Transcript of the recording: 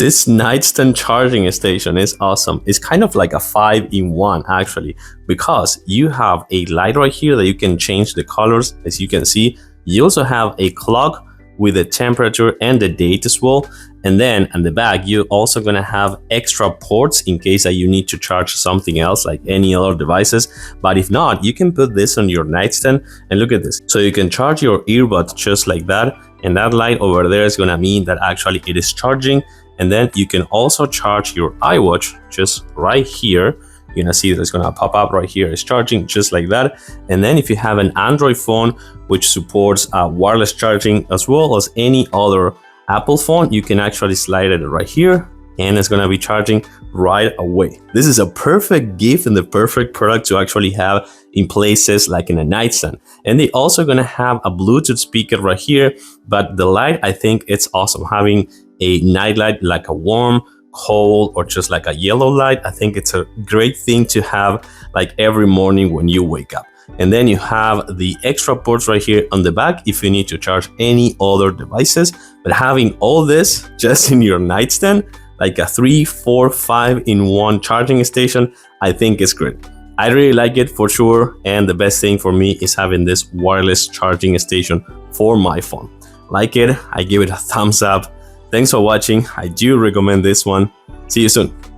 This nightstand charging station is awesome. It's kind of like a 5-in-1 actually, because you have a light right here that you can change the colors, as you can see. You also have a clock with the temperature and the date as well. And then on the back, you're also gonna have extra ports in case that you need to charge something else like any other devices. But if not, you can put this on your nightstand and look at this. So you can charge your earbuds just like that. And that light over there is gonna mean that actually it is charging. And then you can also charge your iWatch just right here. You're gonna see that it's gonna pop up right here. It's charging just like that. And then if you have an Android phone which supports wireless charging as well as any other Apple phone, you can actually slide it right here and it's gonna be charging right away. This is a perfect gift and the perfect product to actually have in places like in a nightstand. And they also gonna have a Bluetooth speaker right here, but the light, I think it's awesome. Having a night light like a warm, cold, or just like a yellow light, I think it's a great thing to have like every morning when you wake up. And then you have the extra ports right here on the back if you need to charge any other devices. But having all this just in your nightstand, like a 3, 4, 5-in-1 charging station, I think is great. I really like it for sure. And the best thing for me is having this wireless charging station for my phone. Like it, I give it a thumbs up. Thanks for watching. I do recommend this one. See you soon.